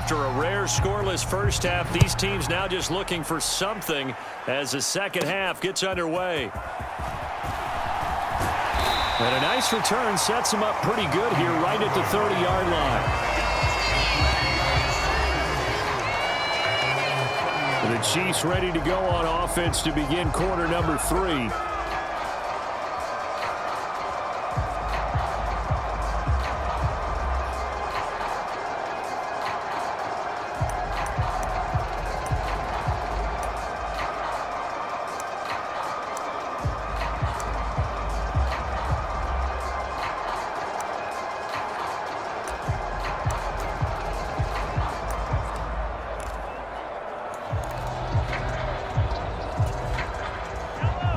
After a rare scoreless first half, these teams now just looking for something as the second half gets underway. And a nice return sets them up pretty good here right at the 30-yard line. The Chiefs ready to go on offense to begin quarter number 3.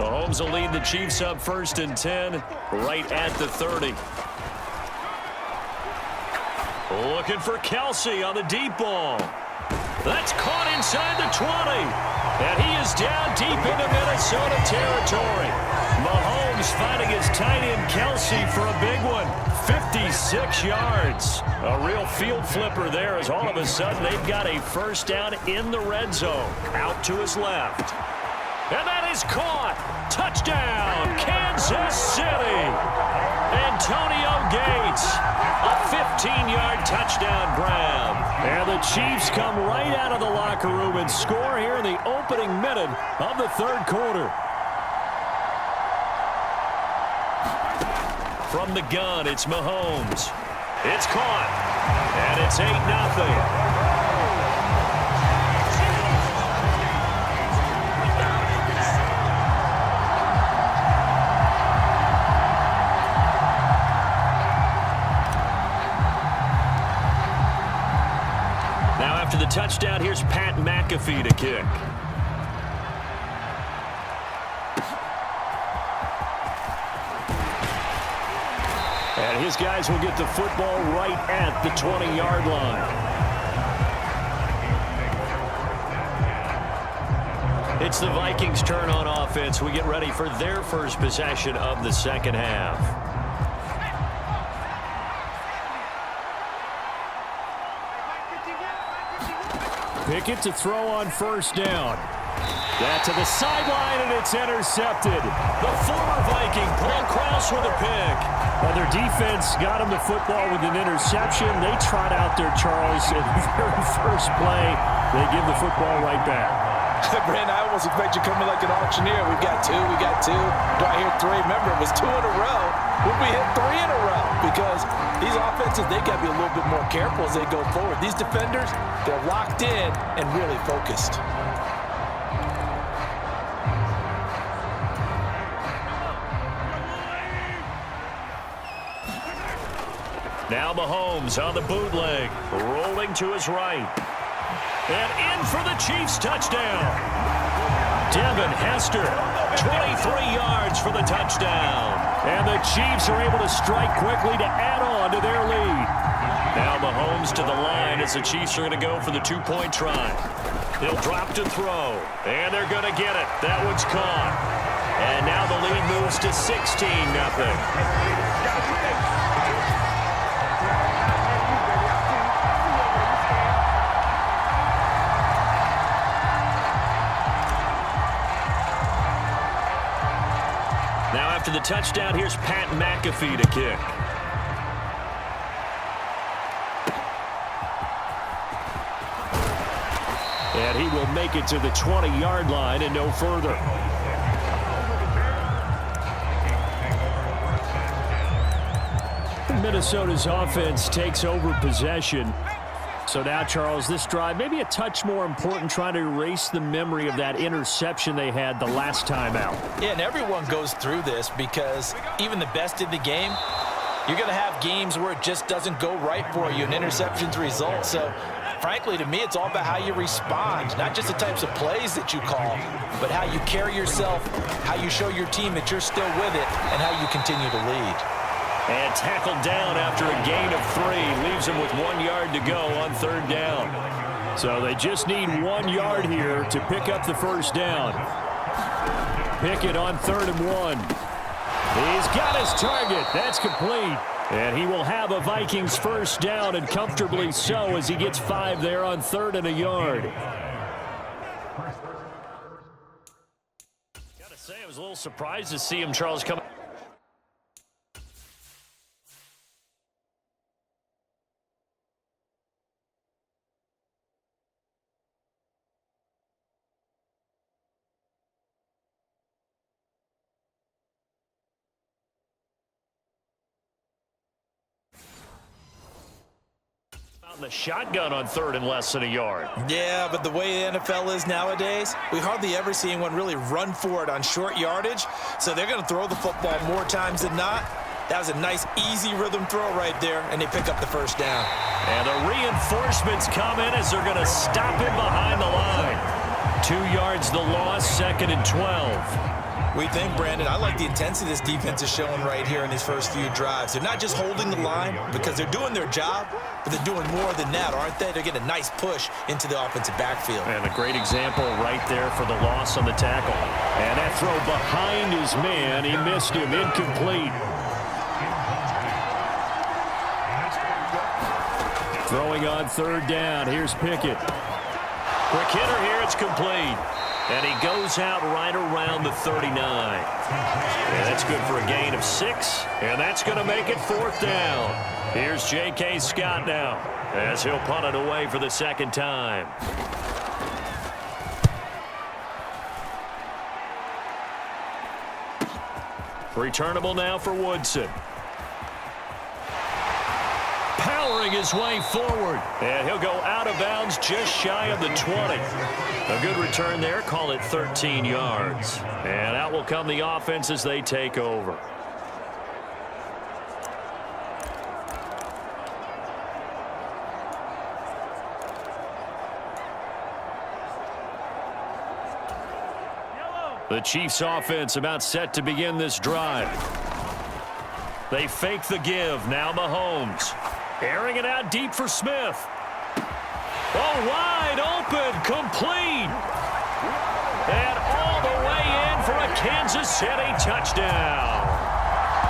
Mahomes will lead the Chiefs up 1st and 10 right at the 30. Looking for Kelsey on the deep ball. That's caught inside the 20. And he is down deep into Minnesota territory. Mahomes finding his tight end Kelsey for a big one. 56 yards. A real field flipper there as all of a sudden they've got a first down in the red zone. Out to his left. And that is caught. Touchdown, Kansas City. Antonio Gates, a 15-yard touchdown grab. And the Chiefs come right out of the locker room and score here in the opening minute of the third quarter. From the gun, it's Mahomes. It's caught. And it's 8-0. After the touchdown, here's Pat McAfee to kick. And his guys will get the football right at the 20-yard line. It's the Vikings' turn on offense. We get ready for their first possession of the second half. Pickett to throw on first down. That to the sideline, and it's intercepted. The former Viking, Paul Krause, with a pick. Well, their defense got him the football with an interception. They trot out there, Charles, in the very first play. They give the football right back. Brandon, I almost expect you coming like an auctioneer. We've got two. Do I hear three? Remember, it was 2 in a row. Would we hit 3 in a row? Because these offenses, they got to be a little bit more careful as they go forward. These defenders, they're locked in and really focused. Now Mahomes on the bootleg, rolling to his right. And in for the Chiefs touchdown. Devin Hester, 23 yards for the touchdown. And the Chiefs are able to strike quickly to add on to their lead. Now Mahomes to the line as the Chiefs are going to go for the 2-point try. He'll drop to throw. And they're going to get it. That one's caught. And now the lead moves to 16-0. After the touchdown, here's Pat McAfee to kick. And he will make it to the 20-yard line and no further. Minnesota's offense takes over possession. So now, Charles, this drive maybe a touch more important, trying to erase the memory of that interception they had the last time out. Yeah, and everyone goes through this because even the best in the game, you're going to have games where it just doesn't go right for you and interceptions result. So, frankly, to me, it's all about how you respond, not just the types of plays that you call, but how you carry yourself, how you show your team that you're still with it, and how you continue to lead. And tackled down after a gain of 3. Leaves him with 1 yard to go on third down. So they just need 1 yard here to pick up the first down. Pickett on 3rd and 1. He's got his target. That's complete. And he will have a Vikings first down, and comfortably so, as he gets 5 there on 3rd and a yard. Gotta say, I was a little surprised to see him, Charles, come. The shotgun on 3rd and less than a yard. Yeah, but the way the NFL is nowadays, we hardly ever see anyone really run for it on short yardage. So they're going to throw the football more times than not. That was a nice, easy rhythm throw right there, and they pick up the first down. And the reinforcements come in as they're going to stop him behind the line. 2 yards the loss, 2nd and 12. We think, Brandon, I like the intensity this defense is showing right here in these first few drives. They're not just holding the line because they're doing their job, but they're doing more than that, aren't they? They're getting a nice push into the offensive backfield. And a great example right there for the loss on the tackle. And that throw behind his man, he missed him, incomplete. Throwing on 3rd down, here's Pickett. Quick hitter here, it's complete. And he goes out right around the 39. And that's good for a gain of 6. And that's going to make it 4th down. Here's J.K. Scott now as he'll punt it away for the 2nd time. Returnable now for Woodson. Powering his way forward. And he'll go out of bounds just shy of the 20. A good return there. Call it 13 yards. And out will come the offense as they take over. The Chiefs offense about set to begin this drive. They fake the give. Now Mahomes. Airing it out deep for Smith. Oh, wide open, complete. And all the way in for a Kansas City touchdown.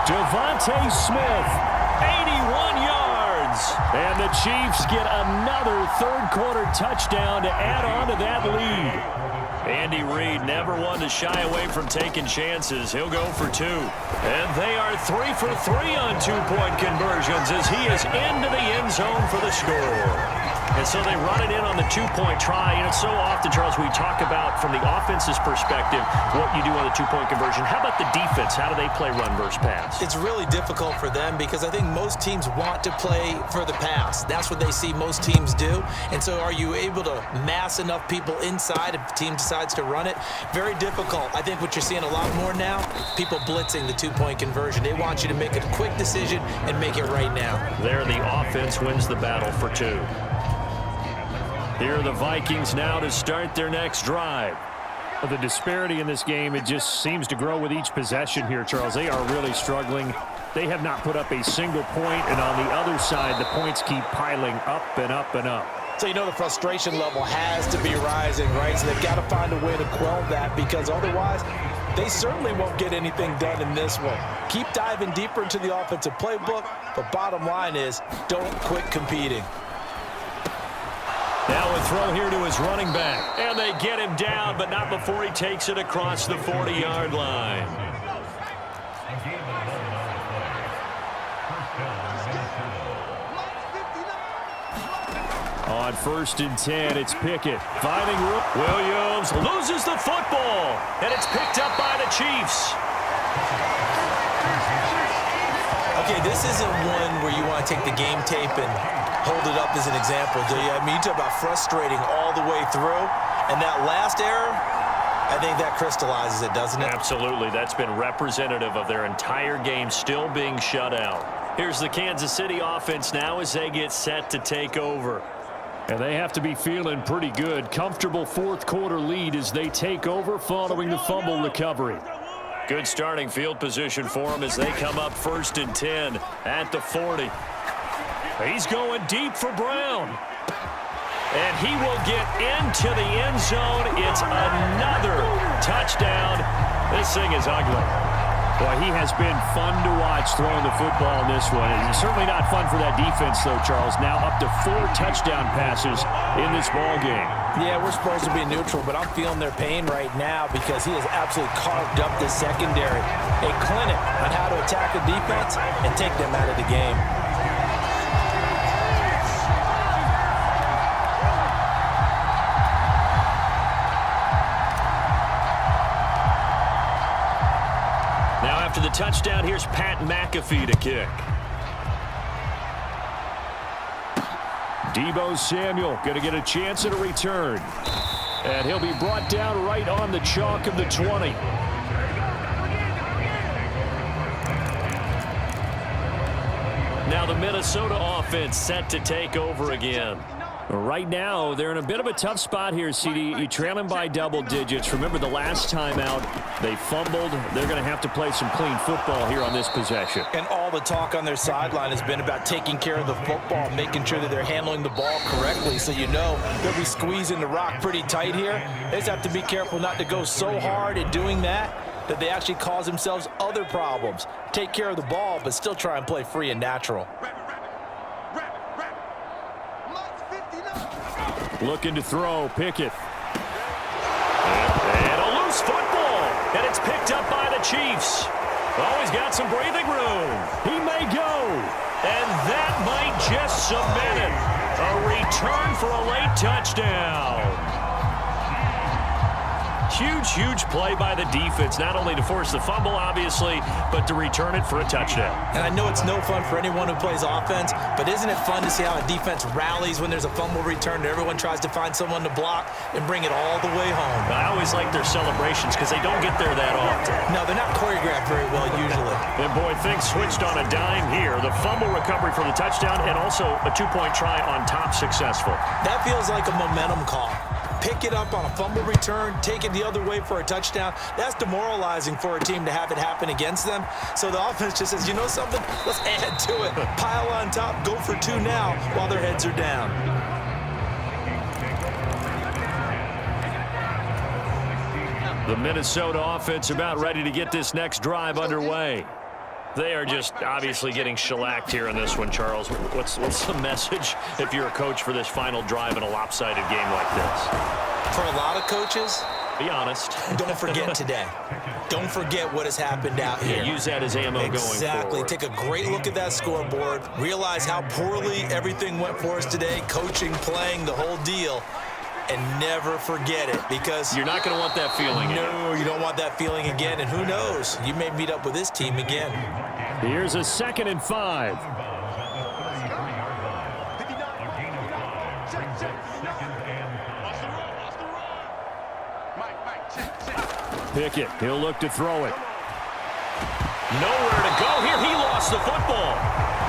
Devontae Smith, 81 yards. And the Chiefs get another third-quarter touchdown to add on to that lead. Andy Reid never one to shy away from taking chances. He'll go for 2. And they are 3 for 3 on 2-point conversions as he is into the end zone for the score. And so they run it in on the 2-point try. And so often, Charles, we talk about, from the offense's perspective, what you do on the 2-point conversion. How about the defense? How do they play run versus pass? It's really difficult for them because I think most teams want to play for the pass. That's what they see most teams do. And so are you able to mass enough people inside if the team decides to run it? Very difficult. I think what you're seeing a lot more now, people blitzing the 2-point conversion. They want you to make a quick decision and make it right now. There, the offense wins the battle for 2. Here are the Vikings now to start their next drive. The disparity in this game, it just seems to grow with each possession here, Charles. They are really struggling. They have not put up a single point, and on the other side, the points keep piling up and up and up. So you know the frustration level has to be rising, right? So they've got to find a way to quell that because otherwise they certainly won't get anything done in this one. Keep diving deeper into the offensive playbook, but bottom line is don't quit competing. Now a throw here to his running back. And they get him down, but not before he takes it across the 40-yard line. On 1st and 10, it's Pickett. Finding room. Williams loses the football. And it's picked up by the Chiefs. Okay, this isn't one where you want to take the game tape and hold it up as an example, do you? I mean, you talk about frustrating all the way through. And that last error, I think that crystallizes it, doesn't it? Absolutely. That's been representative of their entire game still being shut out. Here's the Kansas City offense now as they get set to take over. And they have to be feeling pretty good. Comfortable 4th-quarter lead as they take over following the fumble recovery. Good starting field position for them as they come up 1st and 10 at the 40. He's going deep for Brown. And he will get into the end zone. It's another touchdown. This thing is ugly. Boy, he has been fun to watch throwing the football in this one. It's certainly not fun for that defense, though, Charles. Now up to 4 touchdown passes in this ball game. Yeah, we're supposed to be neutral, but I'm feeling their pain right now because he has absolutely carved up this secondary. A clinic on how to attack a defense and take them out of the game. After the touchdown, here's Pat McAfee to kick. Deebo Samuel going to get a chance at a return. And he'll be brought down right on the chalk of the 20. Now the Minnesota offense set to take over again. Right now, they're in a bit of a tough spot here, CD. You trail them by double digits. Remember, the last time out, they fumbled. They're going to have to play some clean football here on this possession. And all the talk on their sideline has been about taking care of the football, making sure that they're handling the ball correctly. So you know they'll be squeezing the rock pretty tight here. They just have to be careful not to go so hard in doing that they actually cause themselves other problems. Take care of the ball, but still try and play free and natural. Looking to throw, Pickett. And a loose football. And it's picked up by the Chiefs. Oh, he's got some breathing room. He may go. And that might just cement it. A return for a late touchdown. Huge, huge play by the defense, not only to force the fumble, obviously, but to return it for a touchdown. And I know it's no fun for anyone who plays offense, but isn't it fun to see how a defense rallies when there's a fumble return and everyone tries to find someone to block and bring it all the way home? I always like their celebrations because they don't get there that often. No, they're not choreographed very well usually. And boy, things switched on a dime here. The fumble recovery for the touchdown and also a 2-point try on top successful. That feels like a momentum call. Pick it up on a fumble return, take it the other way for a touchdown. That's demoralizing for a team to have it happen against them. So the offense just says, you know something? Let's add to it. Pile on top, go for 2 now while their heads are down. The Minnesota offense about ready to get this next drive underway. They are just obviously getting shellacked here in this one, Charles. What's the message if you're a coach for this final drive in a lopsided game like this? For a lot of coaches, be honest. Don't forget today. Don't forget what has happened out here. Yeah, use that as ammo going forward. Exactly. Take a great look at that scoreboard. Realize how poorly everything went for us today. Coaching, playing, the whole deal. And never forget it, because you're not going to want that feeling. No, you don't want that feeling again. And who knows? You may meet up with this team again. Here's a 2nd and 5. Pickett, he'll look to throw it. Nowhere to go here. He lost the football.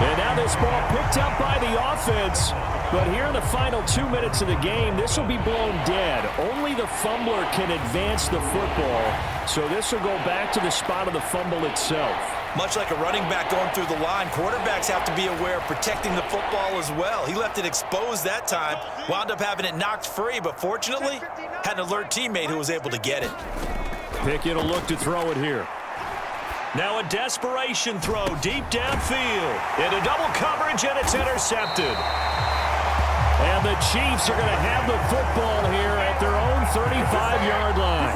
And now this ball picked up by the offense. But here in the final 2 minutes of the game, this will be blown dead. Only the fumbler can advance the football. So this will go back to the spot of the fumble itself. Much like a running back going through the line, quarterbacks have to be aware of protecting the football as well. He left it exposed that time, wound up having it knocked free, but fortunately, had an alert teammate who was able to get it. Pickett will look to throw it here. Now a desperation throw deep downfield. Into double coverage, and it's intercepted. And the Chiefs are going to have the football here at their own 35-yard line.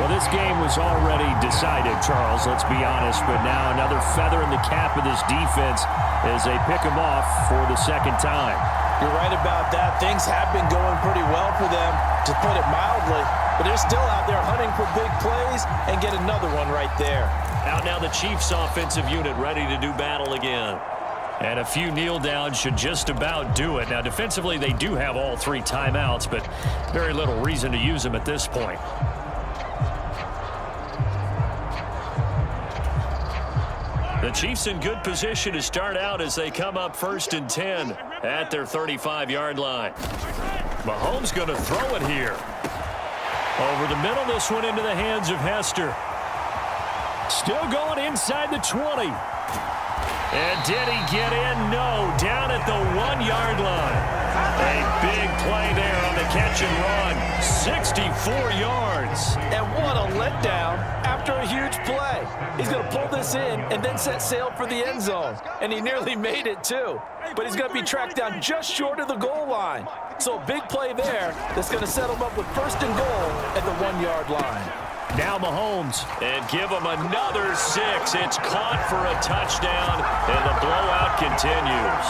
Well, this game was already decided, Charles, let's be honest. But now another feather in the cap of this defense as they pick them off for the 2nd time. You're right about that. Things have been going pretty well for them, to put it mildly. But they're still out there hunting for big plays and get another one right there. Out now the Chiefs offensive unit ready to do battle again. And a few kneel downs should just about do it. Now defensively they do have all 3 timeouts, but very little reason to use them at this point. The Chiefs in good position to start out as they come up 1st and 10 at their 35-yard line. Mahomes going to throw it here. Over the middle, this one into the hands of Hester. Still going inside the 20. And did he get in? No, down at the 1-yard line. A big play there on the catch and run. 64 yards. And what a letdown after a a huge play. He's going to pull this in and then set sail for the end zone. And he nearly made it, too. But he's going to be tracked down just short of the goal line. So a big play there that's going to set him up with first and goal at the 1-yard line. Now Mahomes, and give him another 6. It's caught for a touchdown, and the blowout continues.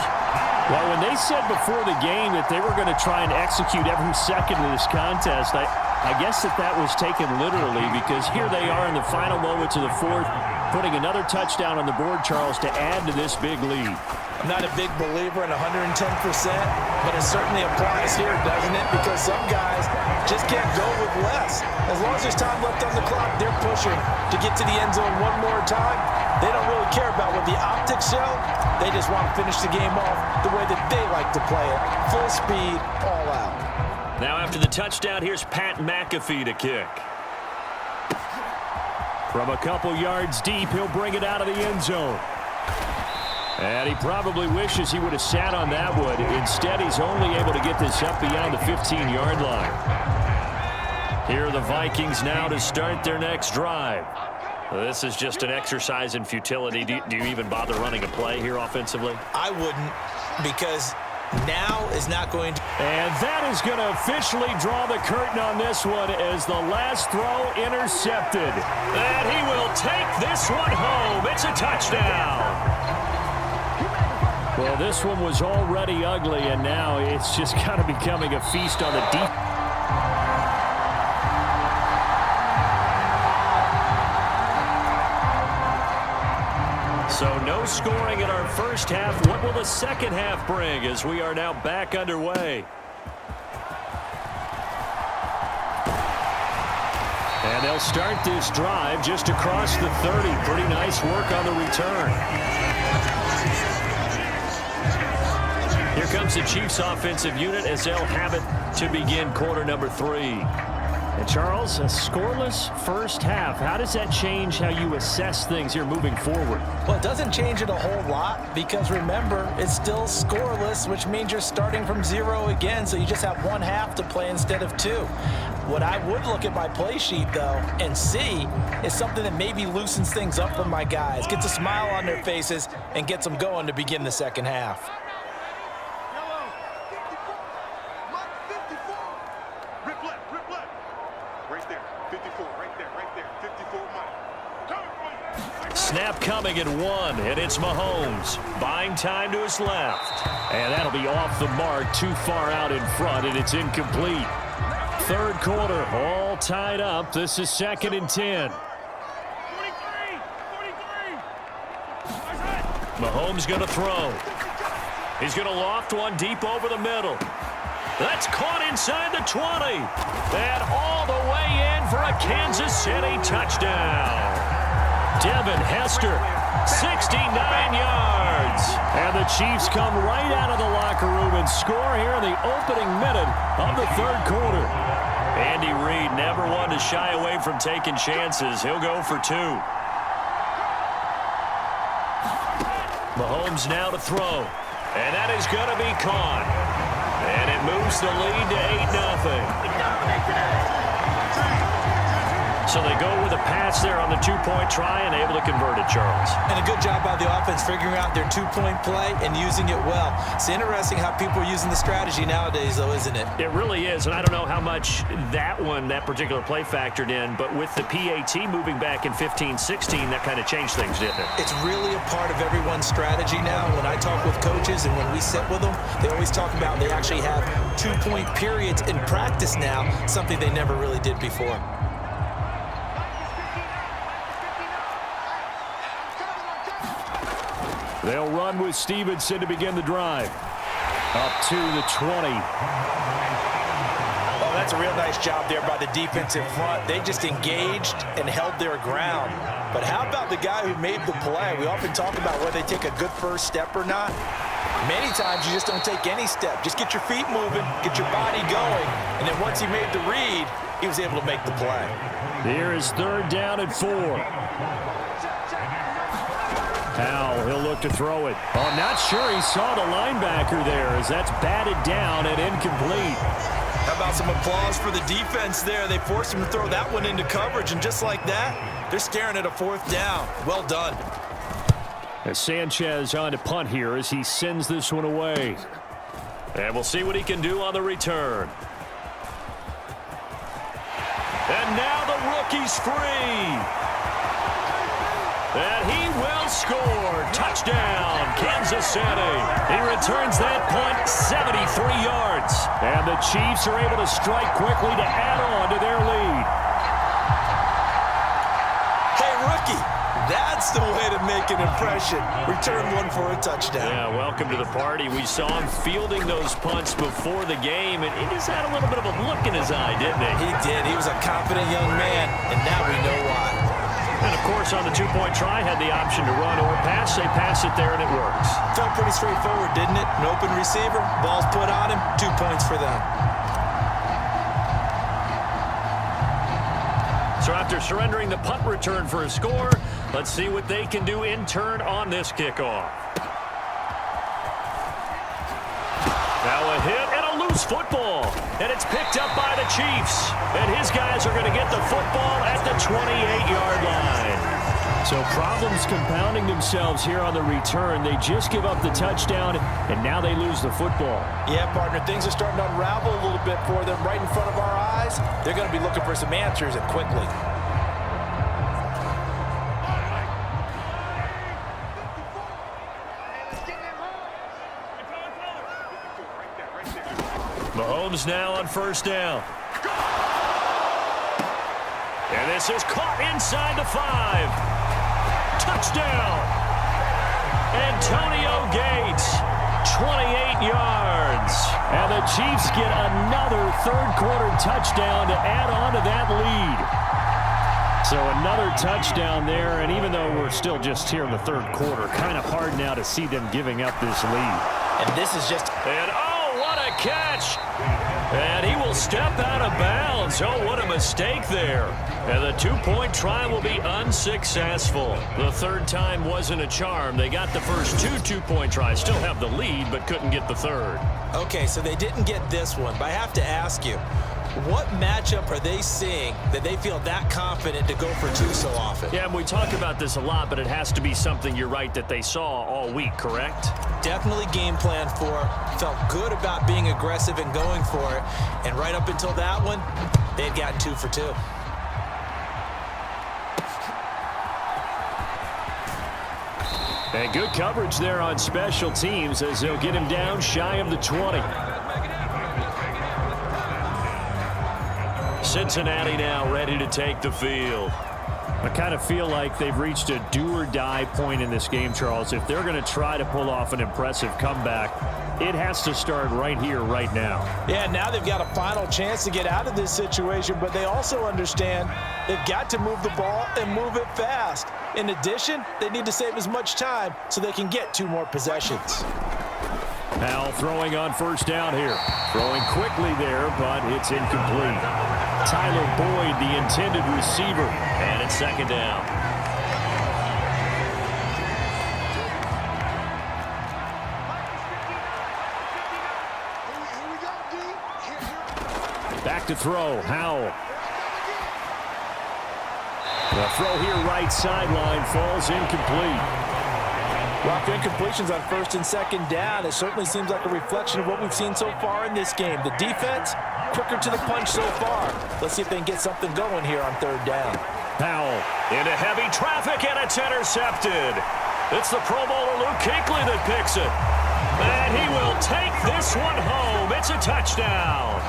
Well, when they said before the game that they were going to try and execute every second of this contest, I guess that was taken literally, because here they are in the final moments of the fourth, putting another touchdown on the board, Charles, to add to this big lead. I'm not a big believer in 110%, but it certainly applies here, doesn't it? Because some guys just can't go with less. As long as there's time left on the clock, they're pushing to get to the end zone one more time. They don't really care about what the optics show. They just want to finish the game off the way that they like to play it. Full speed, all out. Now after the touchdown, here's Pat McAfee to kick. From a couple yards deep, he'll bring it out of the end zone. And he probably wishes he would have sat on that one. Instead, he's only able to get this up beyond the 15-yard line. Here are the Vikings now to start their next drive. This is just an exercise in futility. Do you even bother running a play here offensively? I wouldn't, because now is not going to. And that is going to officially draw the curtain on this one as the last throw intercepted. And he will take this one home. It's a touchdown. Well, this one was already ugly, and now it's just kind of becoming a feast on the deep. So no scoring in our first half. What will the second half bring as we are now back underway? And they'll start this drive just across the 30. Pretty nice work on the return. Here comes the Chiefs offensive unit as they'll have it to begin quarter number 3. And Charles, a scoreless first half. How does that change how you assess things here moving forward? Well, it doesn't change it a whole lot because, remember, it's still scoreless, which means you're starting from 0 again, so you just have one half to play instead of 2. What I would look at my play sheet, though, and see is something that maybe loosens things up for my guys, gets a smile on their faces, and gets them going to begin the second half. Snap coming at 1, and it's Mahomes. Buying time to his left. And that'll be off the mark, too far out in front, and it's incomplete. Third quarter, all tied up. This is 2nd and 10. Mahomes going to throw. He's going to loft one deep over the middle. That's caught inside the 20. And all the way in for a Kansas City touchdown. Devin Hester, 69 yards. And the Chiefs come right out of the locker room and score here in the opening minute of the third quarter. Andy Reid never one to shy away from taking chances. He'll go for 2. Mahomes now to throw. And that is going to be caught. And it moves the lead to 8-0. So they go with a pass there on the 2-point try and able to convert it, Charles. And a good job by the offense figuring out their 2-point play and using it well. It's interesting how people are using the strategy nowadays, though, isn't it? It really is, and I don't know how much that particular play factored in, but with the PAT moving back in 15-16, that kind of changed things, didn't it? It's really a part of everyone's strategy now. When I talk with coaches and when we sit with them, they always talk about they actually have 2-point periods in practice now, something they never really did before. They'll run with Stevenson to begin the drive. Up to the 20. Oh, that's a real nice job there by the defensive front. They just engaged and held their ground. But how about the guy who made the play? We often talk about whether they take a good first step or not. Many times you just don't take any step. Just get your feet moving, get your body going, and then once he made the read, he was able to make the play. Here is 3rd down and 4. Howell, he'll look to throw it. Oh, not sure he saw the linebacker there as that's batted down and incomplete. How about some applause for the defense there? They forced him to throw that one into coverage, and just like that, they're staring at a 4th down. Well done. As Sanchez on to punt here as he sends this one away. And we'll see what he can do on the return. And now the rookie's free. And he will score. Touchdown, Kansas City. He returns that punt 73 yards. And the Chiefs are able to strike quickly to add on to their lead. Hey, rookie, that's the way to make an impression. Return one for a touchdown. Yeah, welcome to the party. We saw him fielding those punts before the game, and he just had a little bit of a look in his eye, didn't he? He did. He was a confident young man, and now we know why. And, of course, on the two-point try, had the option to run or pass. They pass it there, and it works. Felt pretty straightforward, didn't it? An open receiver, ball's put on him, 2 points for them. So after surrendering the punt return for a score, let's see what they can do in turn on this kickoff. Now a hit and a loose football. And it's picked up by the Chiefs. And his guys are going to get the football at the 28-yard line. So problems compounding themselves here on the return. They just give up the touchdown, and now they lose the football. Yeah, partner, things are starting to unravel a little bit for them right in front of our eyes. They're going to be looking for some answers, and quickly. Mahomes now on 1st down. And this is caught inside the 5. Touchdown. Antonio Gates, 28 yards. And the Chiefs get another third-quarter touchdown to add on to that lead. So another touchdown there, and even though we're still just here in the third quarter, kind of hard now to see them giving up this lead. And this is just... And oh, what a catch. And he will step out of bounds. Oh, what a mistake there. And the two-point try will be unsuccessful. The third time wasn't a charm. They got the first two-point tries. Still have the lead, but couldn't get the third. Okay, so they didn't get this one, but I have to ask you, what matchup are they seeing that they feel that confident to go for two so often? Yeah, and we talk about this a lot, but it has to be something, you're right, that they saw all week, correct? Definitely game plan for, felt good about being aggressive and going for it, and right up until that one, they had gotten 2 for 2. And good coverage there on special teams as they'll get him down shy of the 20. Cincinnati now ready to take the field. I kind of feel like they've reached a do-or-die point in this game, Charles. If they're going to try to pull off an impressive comeback, it has to start right here, right now. Yeah, now they've got a final chance to get out of this situation, but they also understand they've got to move the ball and move it fast. In addition, they need to save as much time so they can get 2 more possessions. Now throwing on 1st down here. Throwing quickly there, but it's incomplete. Tyler Boyd, the intended receiver. And it's 2nd down. Back to throw. Howell. The throw here right sideline falls incomplete. Rock incompletions on 1st and 2nd down. It certainly seems like a reflection of what we've seen so far in this game. The defense, quicker to the punch so far. Let's see if they can get something going here on 3rd down. Howell into heavy traffic, and it's intercepted. It's the Pro Bowler Luke Kuechly that picks it. And he will take this one home. It's a touchdown.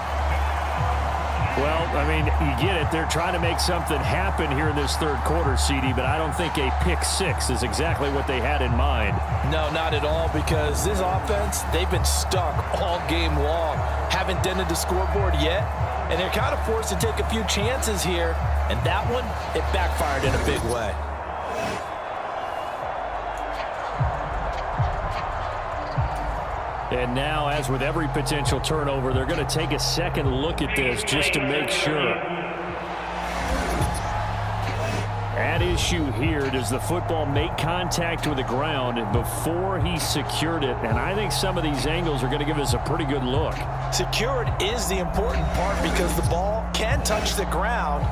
Well, I mean, you get it. They're trying to make something happen here in this 3rd quarter, CD, but I don't think a pick 6 is exactly what they had in mind. No, not at all, because this offense, they've been stuck all game long. Haven't dented the scoreboard yet, and they're kind of forced to take a few chances here, and that one, it backfired in a big way. And now, as with every potential turnover, they're going to take a second look at this just to make sure. At issue here, does the football make contact with the ground before he secured it? And I think some of these angles are going to give us a pretty good look. Secured is the important part because the ball can touch the ground,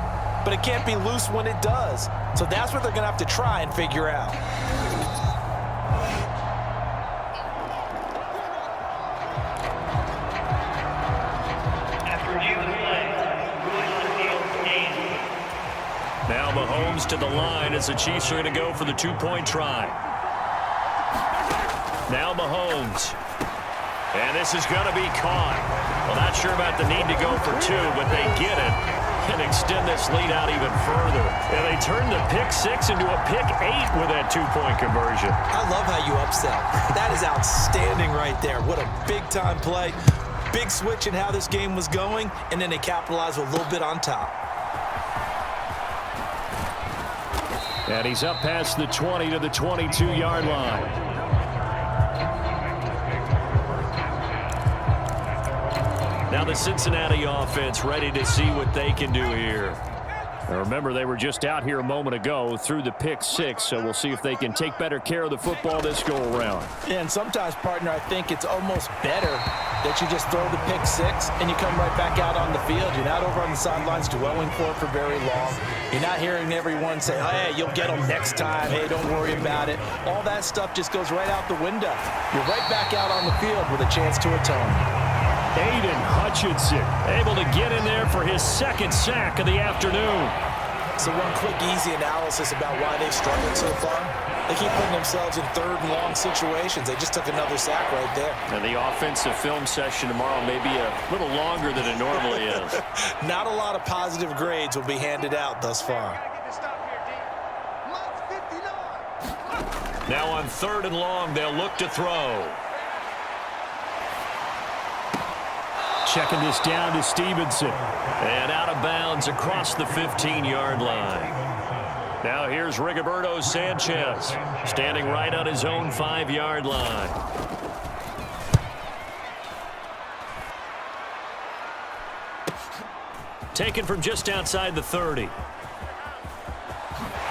but it can't be loose when it does. So that's what they're going to have to try and figure out. Now Mahomes to the line as the Chiefs are going to go for the two-point try. Now Mahomes. And this is going to be caught. Well, not sure about the need to go for two, but they get it and extend this lead out even further. And they turn the pick six into a pick eight with that two-point conversion. I love how you upset. That is outstanding right there. What a big-time play. Big switch in how this game was going, and then they capitalize a little bit on top. And he's up past the 20 to the 22-yard line. Now the Cincinnati offense ready to see what they can do here. Now remember, they were just out here a moment ago through the pick six, so we'll see if they can take better care of the football this go-around. And sometimes, partner, I think it's almost better that you just throw the pick six and you come right back out on the field. You're not over on the sidelines dwelling for it for very long. You're not hearing everyone say, oh, hey, you'll get them next time. Hey, don't worry about it. All that stuff just goes right out the window. You're right back out on the field with a chance to atone. Aiden Hutchinson able to get in there for his second sack of the afternoon. So one quick, easy analysis about why they've struggled so far. They keep putting themselves in third and long situations. They just took another sack right there. And the offensive film session tomorrow may be a little longer than it normally is. Not a lot of positive grades will be handed out thus far. Now on third and long, they'll look to throw. Checking this down to Stevenson. And out of bounds across the 15-yard line. Now here's Rigoberto Sanchez standing right on his own 5-yard line. Taken from just outside the 30.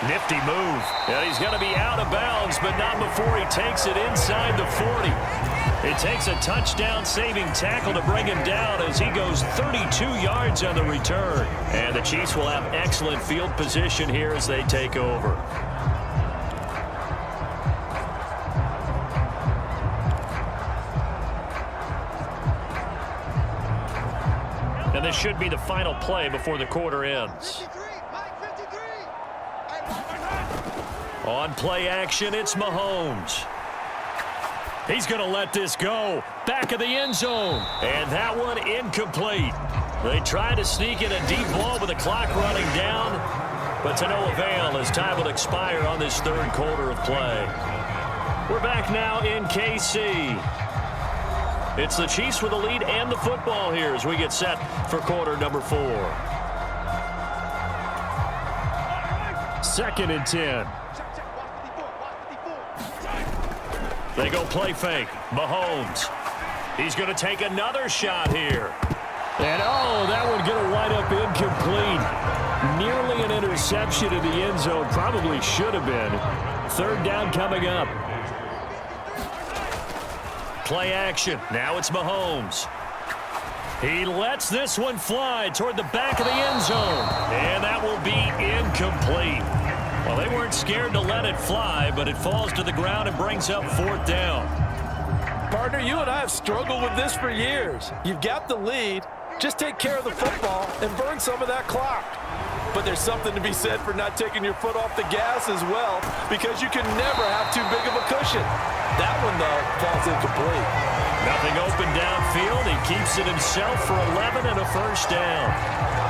Nifty move. And he's going to be out of bounds, but not before he takes it inside the 40. It takes a touchdown-saving tackle to bring him down as he goes 32 yards on the return. And the Chiefs will have excellent field position here as they take over. And this should be the final play before the quarter ends. On play action, it's Mahomes. He's going to let this go. Back of the end zone. And that one incomplete. They try to sneak in a deep ball with the clock running down, but to no avail as time will expire on this third quarter of play. We're back now in KC. It's the Chiefs with the lead and the football here as we get set for quarter number 4. 2nd and 10. They go play fake. Mahomes. He's going to take another shot here. And, oh, that one going to wind up incomplete. Nearly an interception in the end zone. Probably should have been. 3rd down coming up. Play action. Now it's Mahomes. He lets this one fly toward the back of the end zone. And that will be incomplete. Well, they weren't scared to let it fly, but it falls to the ground and brings up 4th down. Partner, you and I have struggled with this for years. You've got the lead. Just take care of the football and burn some of that clock. But there's something to be said for not taking your foot off the gas as well, because you can never have too big of a cushion. That one, though, falls incomplete. Nothing open downfield. He keeps it himself for 11 and a 1st down.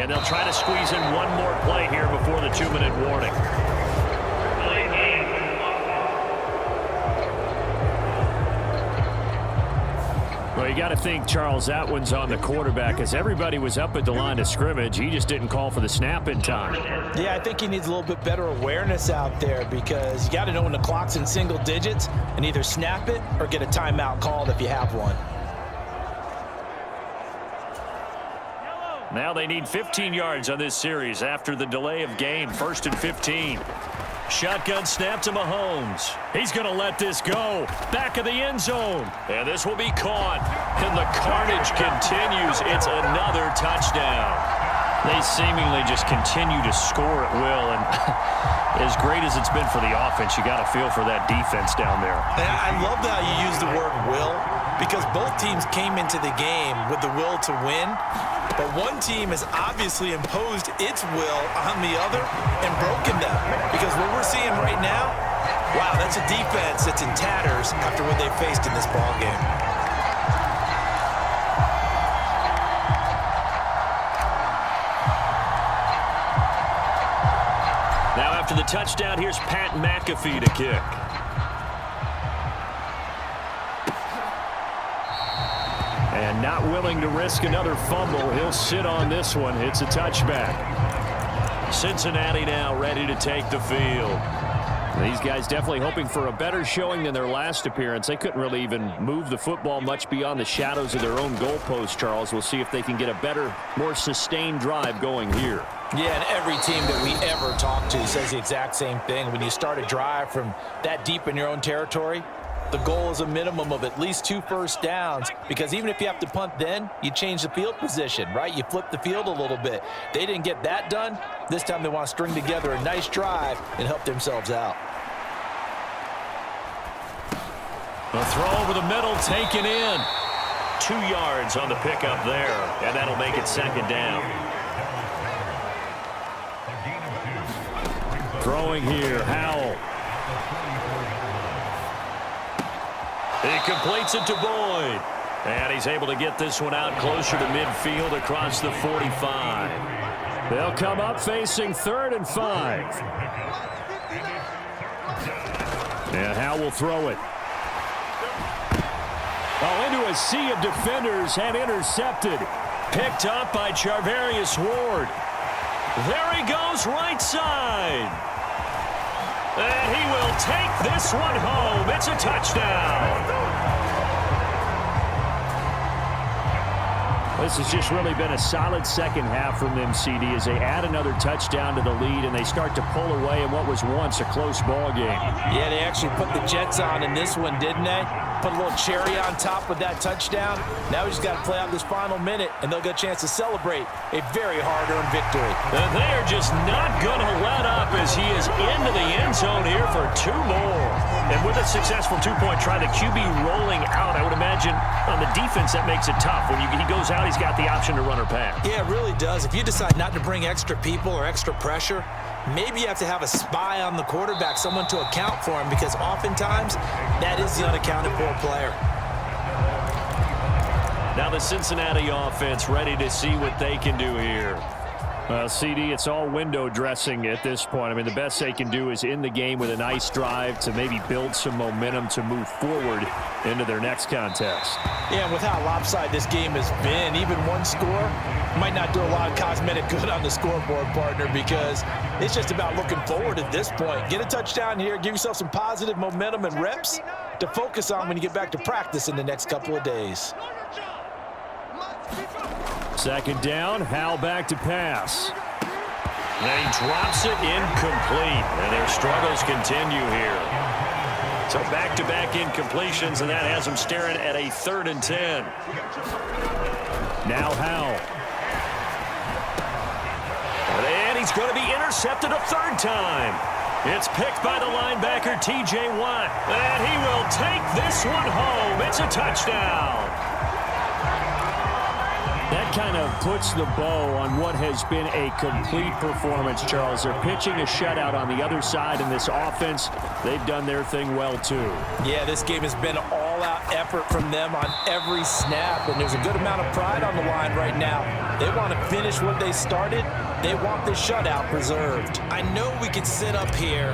And they'll try to squeeze in one more play here before the 2-minute warning. Well, you got to think, Charles, that one's on the quarterback as everybody was up at the line of scrimmage. He just didn't call for the snap in time. Yeah, I think he needs a little bit better awareness out there because you got to know when the clock's in single digits and either snap it or get a timeout called if you have one. Now they need 15 yards on this series after the delay of game. 1st and 15. Shotgun snap to Mahomes. He's going to let this go. Back of the end zone. And this will be caught. And the carnage continues. It's another touchdown. They seemingly just continue to score at will. And as great as it's been for the offense, you got to feel for that defense down there. And I love how you use the word will because both teams came into the game with the will to win. But one team has obviously imposed its will on the other and broken them. Because what we're seeing right now, wow, that's a defense that's in tatters after what they faced in this ballgame. Now after the touchdown, here's Pat McAfee to kick. And not willing to risk another fumble. He'll sit on this one. It's a touchback. Cincinnati now ready to take the field. These guys definitely hoping for a better showing than their last appearance. They couldn't really even move the football much beyond the shadows of their own goalpost, Charles. We'll see if they can get a better, more sustained drive going here. Yeah, and every team that we ever talk to says the exact same thing. When you start a drive from that deep in your own territory, the goal is a minimum of at least 2 first downs because even if you have to punt then, you change the field position, right? You flip the field a little bit. They didn't get that done. This time they want to string together a nice drive and help themselves out. A throw over the middle taken in. 2 yards on the pickup there, and that'll make it 2nd down. Throwing here, Howell. He completes it to Boyd. And he's able to get this one out closer to midfield across the 45. They'll come up facing 3rd and 5. And Howell will throw it. Oh, into a sea of defenders and intercepted. Picked up by Charvarius Ward. There he goes right side. And he will take this one home. It's a touchdown. This has just really been a solid second half from them, CD, as they add another touchdown to the lead and they start to pull away in what was once a close ball game. Yeah, they actually put the Jets on in this one, didn't they? Put a little cherry on top with that touchdown. Now we just got to play out this final minute, and they'll get a chance to celebrate a very hard-earned victory. And they are just not going to let up as he is into the end zone here for 2 more. And with a successful 2-point try, the QB rolling out, I would imagine on the defense that makes it tough. When he goes out, he's got the option to run or pass. Yeah, it really does. If you decide not to bring extra people or extra pressure, maybe you have to have a spy on the quarterback, someone to account for him, because oftentimes that is the unaccounted for player. Now the Cincinnati offense ready to see what they can do here. CD, it's all window dressing at this point. I mean, the best they can do is in the game with a nice drive to maybe build some momentum to move forward into their next contest. Yeah, and with how lopsided this game has been, even one score might not do a lot of cosmetic good on the scoreboard, partner, because it's just about looking forward at this point. Get a touchdown here, give yourself some positive momentum and reps to focus on when you get back to practice in the next couple of days. 2nd down, Howell back to pass. And he drops it incomplete. And their struggles continue here. So back-to-back incompletions, and that has them staring at a 3rd and 10. Now Howell. And he's going to be intercepted a 3rd time. It's picked by the linebacker, T.J. Watt. And he will take this one home. It's a touchdown. That kind of puts the bow on what has been a complete performance, Charles. They're pitching a shutout on the other side in this offense. They've done their thing well, too. Yeah, this game has been all out effort from them on every snap, and there's a good amount of pride on the line right now. They want to finish what they started. They want the shutout preserved. I know we could sit up here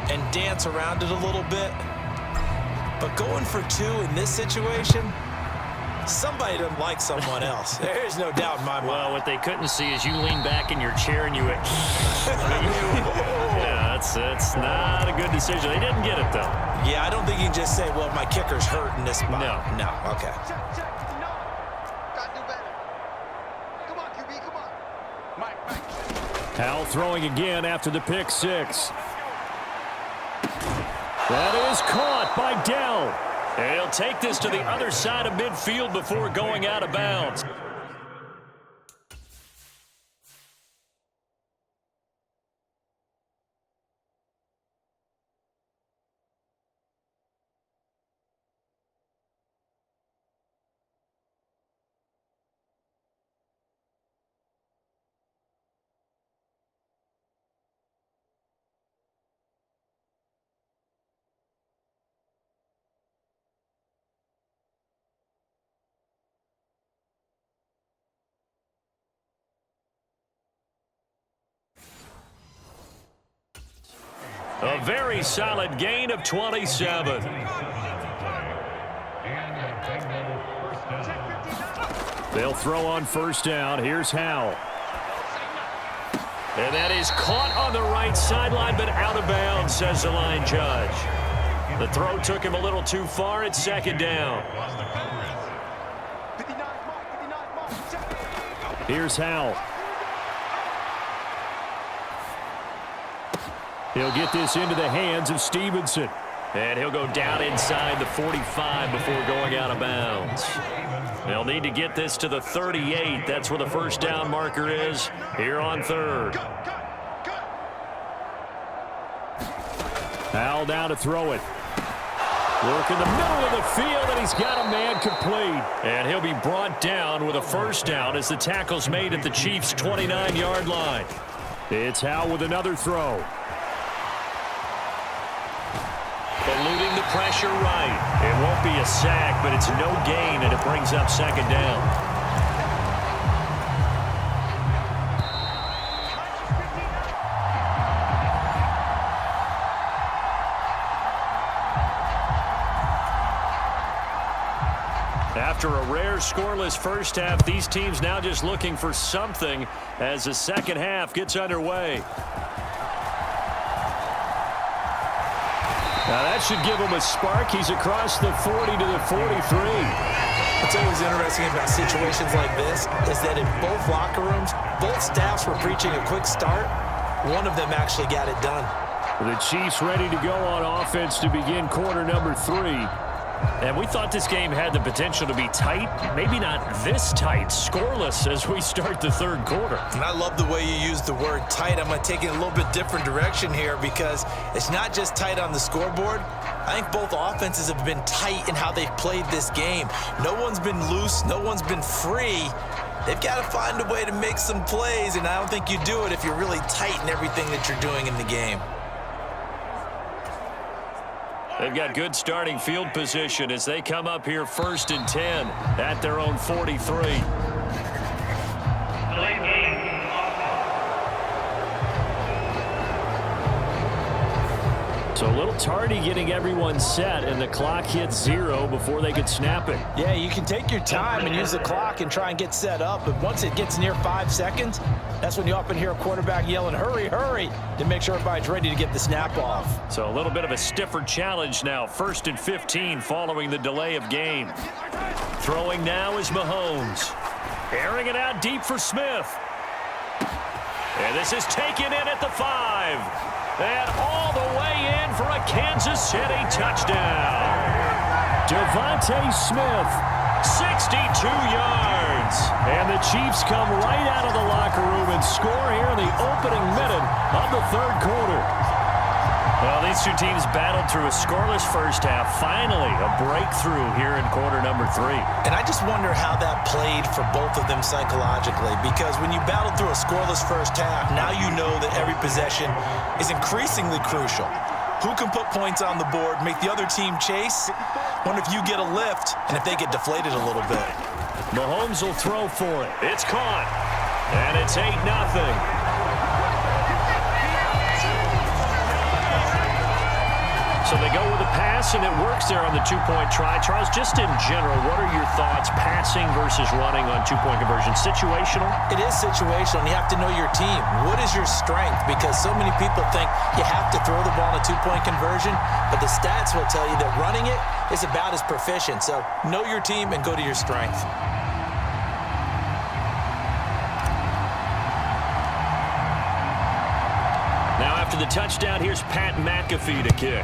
and dance around it a little bit, but going for two in this situation, somebody doesn't like someone else. There's no doubt in my mind. Well, what they couldn't see is you lean back in your chair and you went, yeah, that's not a good decision. They didn't get it, though. Yeah, I don't think you can just say, well, my kicker's hurt in this spot. No. Okay. Howell throwing again after the pick six. That is caught by Dell. And he'll take this to the other side of midfield before going out of bounds. A very solid gain of 27. They'll throw on first down. Here's Howell. And that is caught on the right sideline, but out of bounds, says the line judge. The throw took him a little too far. It's second down. Here's Howell. He'll get this into the hands of Stevenson. And he'll go down inside the 45 before going out of bounds. They'll need to get this to the 38. That's where the first down marker is here on third. Howell down to throw it. Work in the middle of the field, and he's got a man complete. And he'll be brought down with a first down as the tackle's made at the Chiefs' 29-yard line. It's Howell with another throw. Eluding the pressure right. It won't be a sack, but it's no gain, and it brings up second down. After a rare scoreless first half, these teams now just looking for something as the second half gets underway. Now that should give him a spark. He's across the 40 to the 43. What's always interesting about situations like this is that in both locker rooms, both staffs were preaching a quick start. One of them actually got it done. The Chiefs ready to go on offense to begin quarter number 3. And we thought this game had the potential to be tight. Maybe not this tight, scoreless as we start the third quarter. And I love the way you use the word tight. I'm going to take it a little bit different direction here because it's not just tight on the scoreboard. I think both offenses have been tight in how they've played this game. No one's been loose. No one's been free. They've got to find a way to make some plays, and I don't think you do it if you're really tight in everything that you're doing in the game. They've got good starting field position as they come up here 1st and 10 at their own 43. So a little tardy getting everyone set, and the clock hits 0 before they could snap it. Yeah, you can take your time and use the clock and try and get set up, but once it gets near 5 seconds, that's when you often hear a quarterback yelling, hurry, hurry, to make sure everybody's ready to get the snap off. So a little bit of a stiffer challenge now. 1st and 15 following the delay of game. Throwing now is Mahomes. Airing it out deep for Smith. And this is taken in at the 5. And all the way in for a Kansas City touchdown. Devontae Smith, 62 yards. And the Chiefs come right out of the locker room and score here in the opening minute of the third quarter. Well, these two teams battled through a scoreless first half. Finally, a breakthrough here in quarter number 3. And I just wonder how that played for both of them psychologically, because when you battle through a scoreless first half, now you know that every possession is increasingly crucial. Who can put points on the board, make the other team chase? Wonder if you get a lift and if they get deflated a little bit. Mahomes will throw for it. It's caught. And it's 8-0. So they go with a pass, and it works there on the two-point try. Charles, just in general, what are your thoughts passing versus running on two-point conversion? Situational? It is situational, and you have to know your team. What is your strength? Because so many people think you have to throw the ball in a two-point conversion, but the stats will tell you that running it is about as proficient. So know your team and go to your strength. Now after the touchdown, here's Pat McAfee to kick.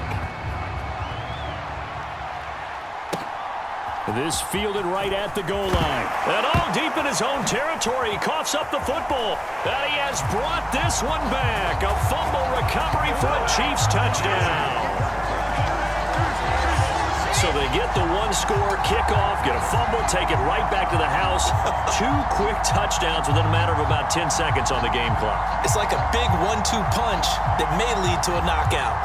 This fielded right at the goal line. And all deep in his own territory. He coughs up the football. And he has brought this one back. A fumble recovery for a Chiefs touchdown. So they get the one-score kickoff, get a fumble, take it right back to the house. 2 quick touchdowns within a matter of about 10 seconds on the game clock. It's like a big 1-2 punch that may lead to a knockout.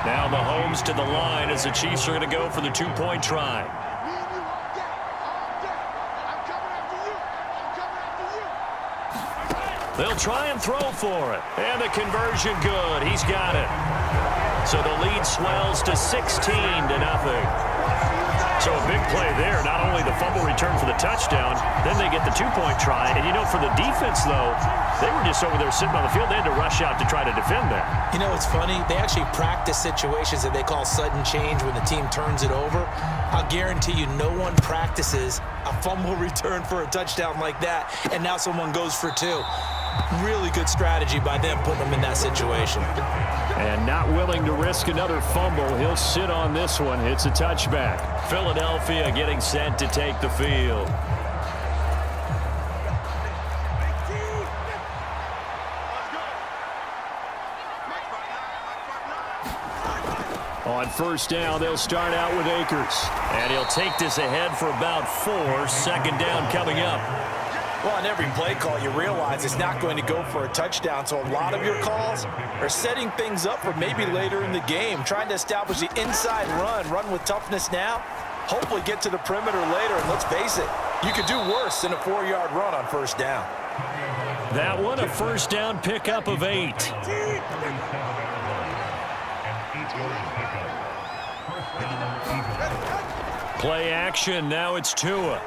Now Mahomes to the line as the Chiefs are going to go for the two-point try. They'll try and throw for it. And the conversion good. He's got it. So the lead swells to 16-0. So a big play there. Not only the fumble return for the touchdown, then they get the two-point try. And, you know, for the defense, though, they were just over there sitting on the field. They had to rush out to try to defend that. You know, it's funny. They actually practice situations that they call sudden change when the team turns it over. I'll guarantee you no one practices a fumble return for a touchdown like that, and now someone goes for 2. Really good strategy by them putting them in that situation. And not willing to risk another fumble. He'll sit on this one. It's a touchback. Philadelphia getting set to take the field. On first down, they'll start out with Akers. And he'll take this ahead for about 4. Second down coming up. Well, on every play call, you realize it's not going to go for a touchdown, so a lot of your calls are setting things up for maybe later in the game, trying to establish the inside run with toughness now, hopefully get to the perimeter later, and let's face it, you could do worse than a 4-yard run on first down. That one, a first down pickup of 8. Play action, now it's Tua.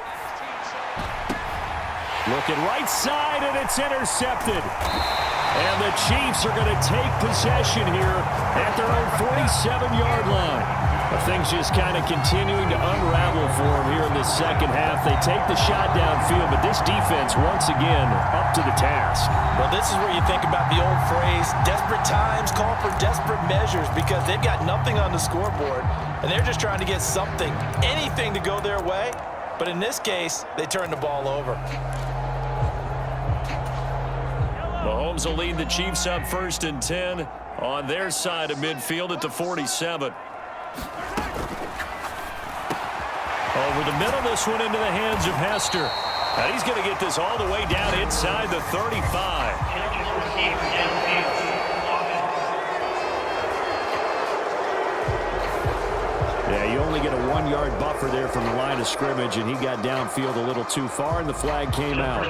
Looking right side, and it's intercepted. And the Chiefs are going to take possession here at their own 47-yard line. But things just kind of continuing to unravel for them here in this second half. They take the shot downfield, but this defense, once again, up to the task. Well, this is where you think about the old phrase, desperate times call for desperate measures, because they've got nothing on the scoreboard, and they're just trying to get something, anything to go their way. But in this case, they turn the ball over. Mahomes will lead the Chiefs up 1st and 10 on their side of midfield at the 47. Over the middle, this one into the hands of Hester. And he's going to get this all the way down inside the 35. Yeah, you only get a 1-yard buffer there from the line of scrimmage, and he got downfield a little too far, and the flag came out.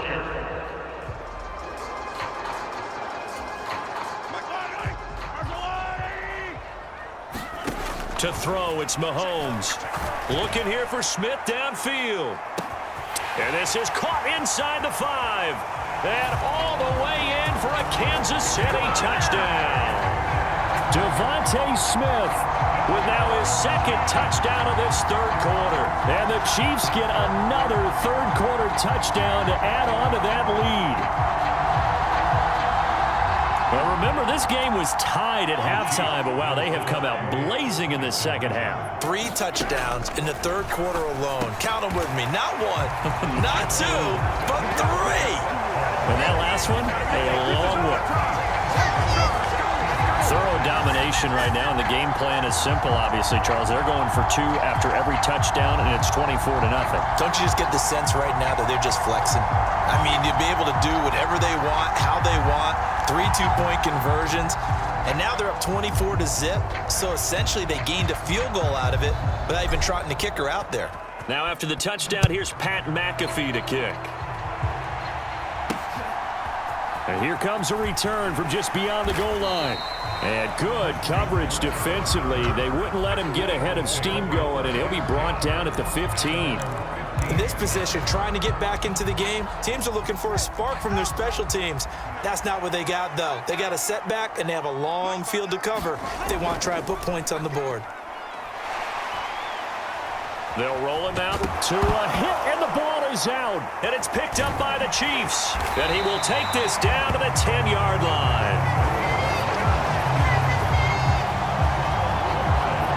To throw, it's Mahomes. Looking here for Smith downfield. And this is caught inside the 5. And all the way in for a Kansas City touchdown. Devontae Smith with now his 2nd touchdown of this 3rd quarter. And the Chiefs get another 3rd quarter touchdown to add on to that lead. Well, remember, this game was tied at halftime, but wow, they have come out blazing in the second half. 3 touchdowns in the 3rd quarter alone. Count them with me. Not 1, not 2, but 3. And that last one, a long one. Thorough domination right now, and the game plan is simple, obviously, Charles. They're going for 2 after every touchdown, and it's 24-0. Don't you just get the sense right now that they're just flexing? I mean, you'd be able to do whatever they want, how they want, 3 two-point conversions, and now they're up 24-0, so essentially they gained a field goal out of it without even trotting the kicker out there. Now after the touchdown, here's Pat McAfee to kick. And here comes a return from just beyond the goal line. And good coverage defensively. They wouldn't let him get ahead of steam going, and he'll be brought down at the 15. In this position, trying to get back into the game, teams are looking for a spark from their special teams. That's not what they got, though. They got a setback, and they have a long field to cover if they want to try and put points on the board. They'll roll him out to a hit, and the ball is out. And it's picked up by the Chiefs. And he will take this down to the 10-yard line.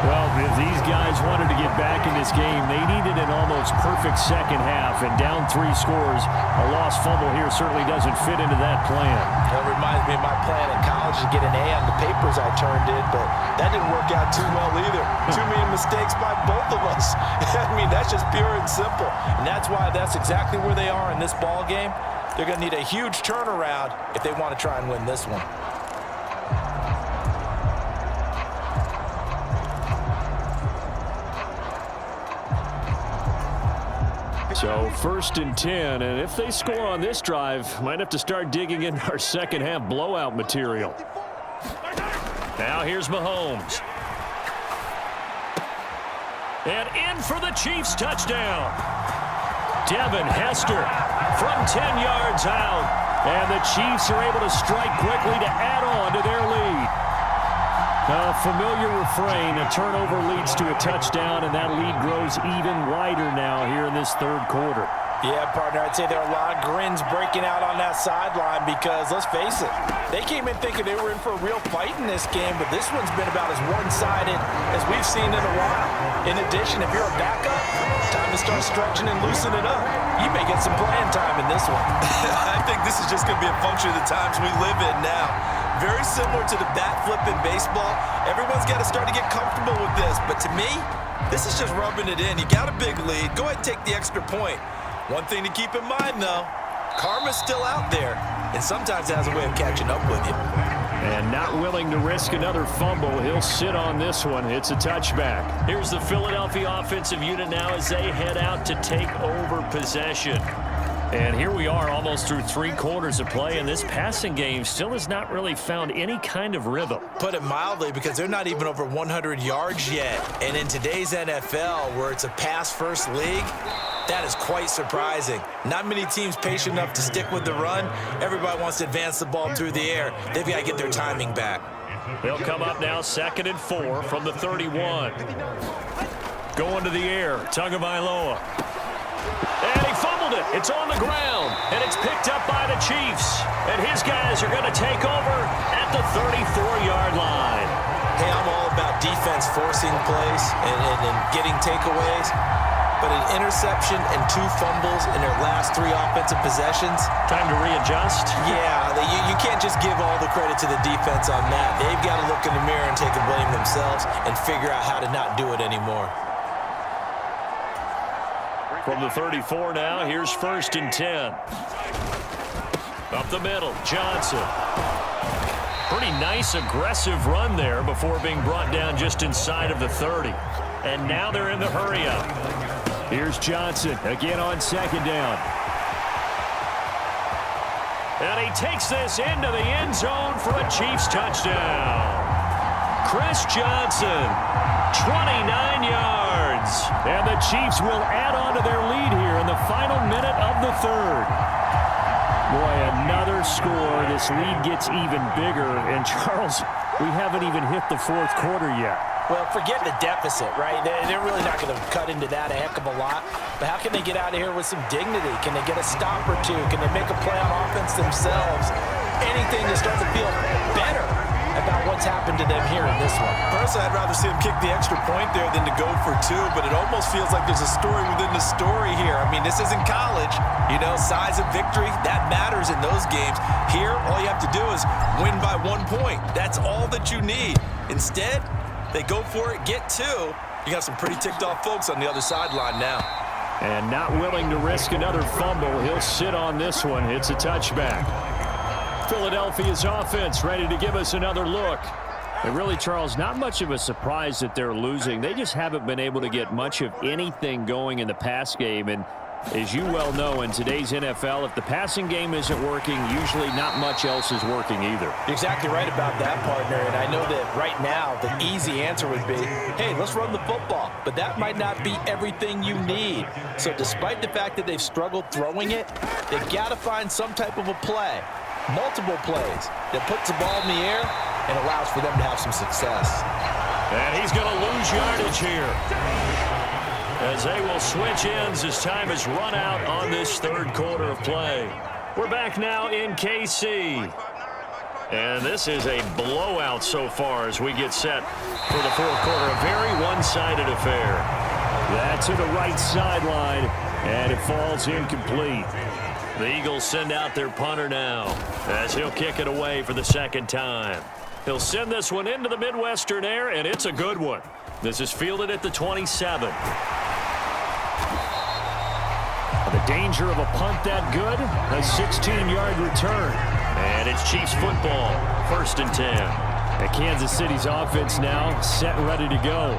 Well, if these guys wanted to get back in this game, they needed an almost perfect second half. And down 3 scores, a lost fumble here certainly doesn't fit into that plan. That reminds me of my plan in college to get an A on the papers I turned in, but that didn't work out too well either. Too many mistakes by both of us. I mean, that's just pure and simple. And that's why that's exactly where they are in this ball game. They're going to need a huge turnaround if they want to try and win this one. So 1st and 10, and if they score on this drive, might have to start digging in our second half blowout material. Now here's Mahomes. And in for the Chiefs touchdown. Devin Hester from 10 yards out. And the Chiefs are able to strike quickly to add on to their lead. A familiar refrain, a turnover leads to a touchdown, and that lead grows even wider now here in this 3rd quarter. Yeah, partner, I'd say there are a lot of grins breaking out on that sideline because, let's face it, they came in thinking they were in for a real fight in this game, but this one's been about as one-sided as we've seen in a while. In addition, if you're a backup, time to start stretching and loosening up. You may get some playing time in this one. I think this is just going to be a function of the times we live in now. Very similar to the bat flip in baseball. Everyone's got to start to get comfortable with this, but to me, this is just rubbing it in. You got a big lead. Go ahead and take the extra point. One thing to keep in mind, though, karma's still out there, and sometimes it has a way of catching up with you. And not willing to risk another fumble, he'll sit on this one. It's a touchback. Here's the Philadelphia offensive unit now as they head out to take over possession. And here we are almost through 3 quarters of play, and this passing game still has not really found any kind of rhythm. Put it mildly, because they're not even over 100 yards yet. And in today's NFL, where it's a pass-first league, that is quite surprising. Not many teams patient enough to stick with the run. Everybody wants to advance the ball through the air. They've got to get their timing back. They'll come up now 2nd and 4 from the 31. Going to the air, Tagovailoa. And he fumbled it. It's on the ground, and it's picked up by the Chiefs. And his guys are going to take over at the 34-yard line. Hey, I'm all about defense forcing plays and getting takeaways. But an interception and 2 fumbles in their last 3 offensive possessions. Time to readjust? Yeah, you can't just give all the credit to the defense on that. They've got to look in the mirror and take the blame themselves and figure out how to not do it anymore. From the 34 now, here's 1st and 10. Up the middle, Johnson. Pretty nice, aggressive run there before being brought down just inside of the 30. And now they're in the hurry-up. Here's Johnson again on 2nd down. And he takes this into the end zone for a Chiefs touchdown. Chris Johnson, 29 yards. And the Chiefs will add on to their lead here in the final minute of the 3rd. Boy, another score. This lead gets even bigger. And, Charles, we haven't even hit the 4th quarter yet. Well, forget the deficit, right? They're really not going to cut into that a heck of a lot. But how can they get out of here with some dignity? Can they get a stop or 2? Can they make a play on offense themselves? Anything to start to feel better about what's happened to them here in this one. Personally, I'd rather see him kick the extra point there than to go for two, but it almost feels like there's a story within the story here. I mean, this isn't college. You know, size of victory, that matters in those games. Here, all you have to do is win by 1 point. That's all that you need. Instead, they go for it, get two. You got some pretty ticked off folks on the other sideline now. And not willing to risk another fumble. He'll sit on this one. It's a touchback. Philadelphia's offense ready to give us another look. And really, Charles, not much of a surprise that they're losing. They just haven't been able to get much of anything going in the pass game. And as you well know, in today's NFL, if the passing game isn't working, usually not much else is working either. You're exactly right about that, partner. And I know that right now the easy answer would be, hey, let's run the football. But that might not be everything you need. So despite the fact that they've struggled throwing it, they've got to find some type of a play, multiple plays, that puts the ball in the air and allows for them to have some success. And he's going to lose yardage here, as they will switch ends as time has run out on this third quarter of play. We're back now in KC. And this is a blowout so far as we get set for the fourth quarter. A very one-sided affair. That to the right sideline, and it falls incomplete. The Eagles send out their punter now as he'll kick it away for the second time. He'll send this one into the Midwestern air, and it's a good one. This is fielded at the 27. The danger of a punt that good, a 16-yard return. And it's Chiefs football, 1st and 10. And Kansas City's offense now set and ready to go.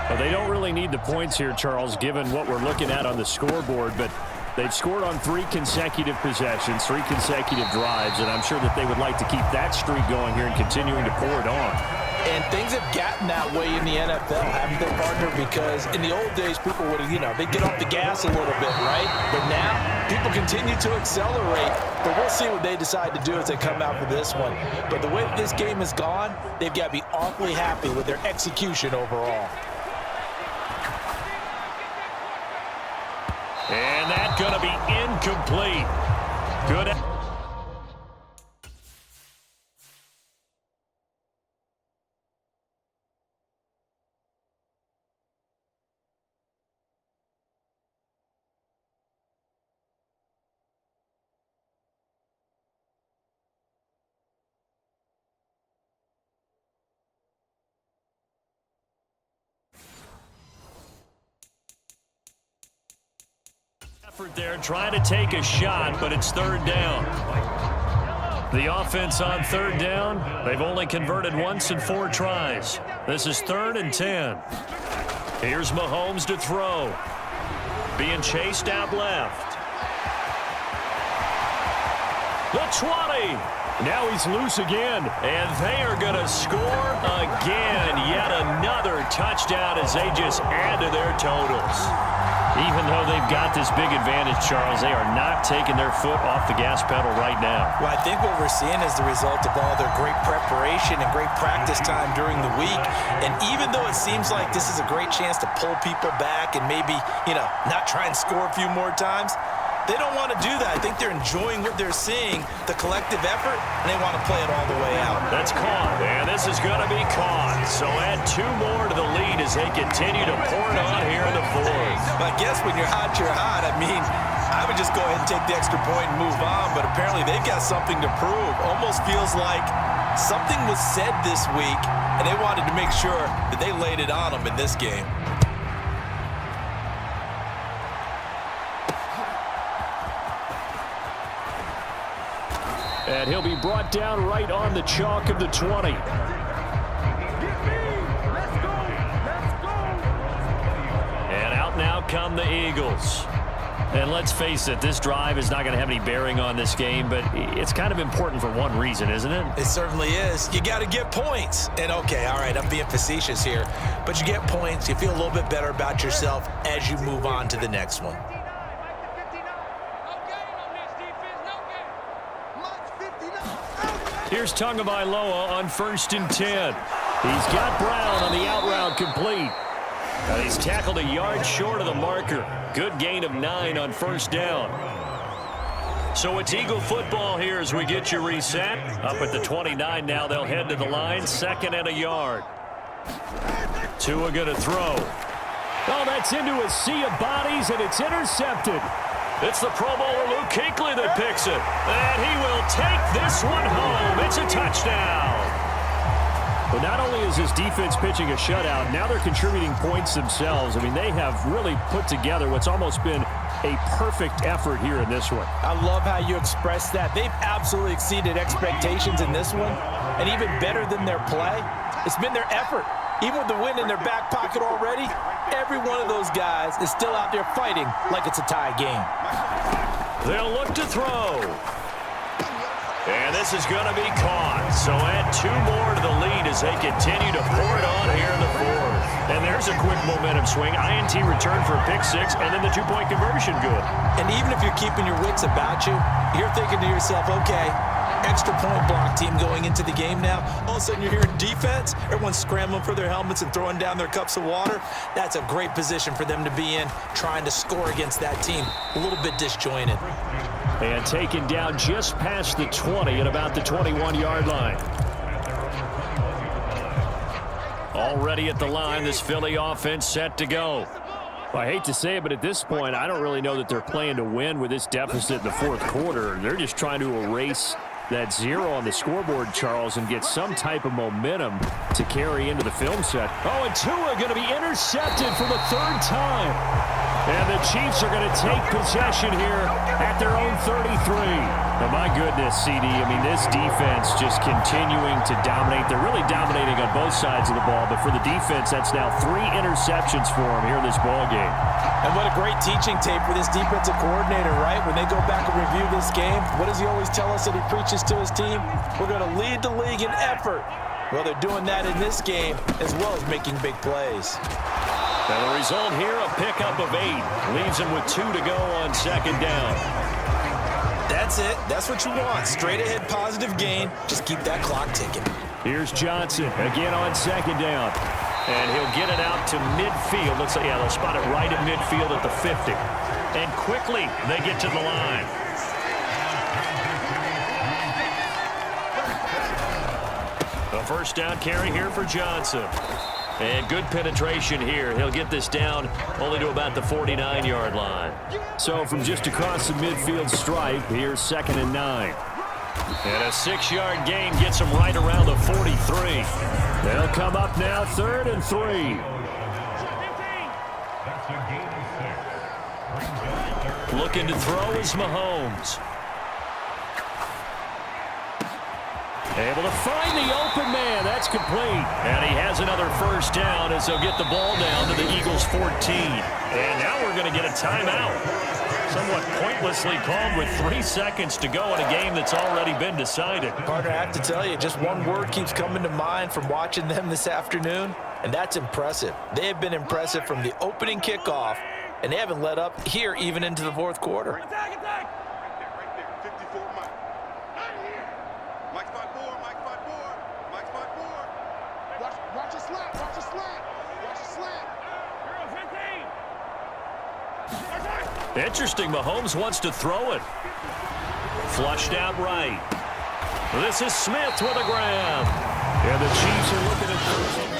Well, they don't really need the points here, Charles, given what we're looking at on the scoreboard, but they've scored on 3 consecutive possessions, 3 consecutive drives, and I'm sure that they would like to keep that streak going here and continuing to pour it on. And things have gotten that way in the NFL, haven't they, partner? Because in the old days, people would, they'd get off the gas a little bit, right? But now, people continue to accelerate. But we'll see what they decide to do as they come out for this one. But the way this game has gone, they've got to be awfully happy with their execution overall. And that's going to be incomplete. Good. There trying to take a shot, but it's 3rd down. The offense on 3rd down, they've only converted once in 4 tries. This is 3rd and 10. Here's Mahomes to throw. Being chased out left. The 20. Now he's loose again. And they are going to score again. Yet another touchdown as they just add to their totals. Even though they've got this big advantage, Charles, they are not taking their foot off the gas pedal right now. Well, I think what we're seeing is the result of all their great preparation and great practice time during the week. And even though it seems like this is a great chance to pull people back and maybe, not try and score a few more times, they don't want to do that. I think they're enjoying what they're seeing, the collective effort, and they want to play it all the way out. That's caught, and this is going to be caught. So add 2 more to the lead as they continue to pour it on here in the 4th. I guess when you're hot, you're hot. I mean, I would just go ahead and take the extra point and move on, but apparently they've got something to prove. Almost feels like something was said this week, and they wanted to make sure that they laid it on them in this game. And he'll be brought down right on the chalk of the 20. And out now come the Eagles. And let's face it, this drive is not going to have any bearing on this game, but it's kind of important for one reason, isn't it? It certainly is. You got to get points. And okay, all right, I'm being facetious here, but you get points, you feel a little bit better about yourself as you move on to the next one. Here's Tagovailoa on 1st and 10. He's got Brown on the out route complete. He's tackled a yard short of the marker. Good gain of 9 on 1st down. So it's Eagle football here as we get you reset. Up at the 29 now, they'll head to the line, 2nd and a yard. Tua going to throw. Oh, that's into a sea of bodies, and it's intercepted. It's the Pro Bowler Luke Kuechly that picks it. And he will take this one home. It's a touchdown. But not only is his defense pitching a shutout, now they're contributing points themselves. I mean, they have really put together what's almost been a perfect effort here in this one. I love how you express that. They've absolutely exceeded expectations in this one. And even better than their play, it's been their effort. Even with the win in their back pocket already, every one of those guys is still out there fighting like it's a tie game. They'll look to throw. And this is going to be caught. So add 2 more to the lead as they continue to pour it on here in the 4th. And there's a quick momentum swing. INT return for a pick 6, and then the 2-point conversion good. And even if you're keeping your wits about you, you're thinking to yourself, okay, extra point block team going into the game now. All of a sudden you're hearing defense. Everyone's scrambling for their helmets and throwing down their cups of water. That's a great position for them to be in, trying to score against that team. A little bit disjointed. And taken down just past the 20 at about the 21-yard line. Already at the line, this Philly offense set to go. Well, I hate to say it, but at this point, I don't really know that they're playing to win with this deficit in the 4th quarter. They're just trying to erase that 0 on the scoreboard, Charles, and get some type of momentum to carry into the film set. Oh, and Tua going to be intercepted for the 3rd time. And the Chiefs are going to take possession here at their own 33. Oh, my goodness, CD. I mean, this defense just continuing to dominate. They're really dominating on both sides of the ball, but for the defense, that's now 3 interceptions for them here in this ball game. And what a great teaching tape for this defensive coordinator, right? When they go back and review this game, what does he always tell us that he preaches to his team? We're going to lead the league in effort. Well, they're doing that in this game as well as making big plays. And the result here, a pickup of 8. Leaves him with 2 to go on 2nd down. That's it. That's what you want. Straight ahead positive gain. Just keep that clock ticking. Here's Johnson again on 2nd down. And he'll get it out to midfield. Looks like, yeah, they'll spot it right at midfield at the 50. And quickly, they get to the line. A 1st down carry here for Johnson. And good penetration here. He'll get this down only to about the 49-yard line. So from just across the midfield stripe, here's 2nd and 9. And a 6-yard gain gets him right around the 43. They'll come up now 3rd and 3. Looking to throw is Mahomes. Able to find the open man. That's complete. And he has another 1st down as they'll get the ball down to the Eagles' 14. And now we're going to get a timeout. Somewhat pointlessly called with 3 seconds to go in a game that's already been decided. Partner, I have to tell you, just one word keeps coming to mind from watching them this afternoon, and that's impressive. They have been impressive from the opening kickoff, and they haven't let up here even into the 4th quarter. Interesting, Mahomes wants to throw it. Flushed out right. This is Smith with a grab. And the Chiefs are looking at 1st.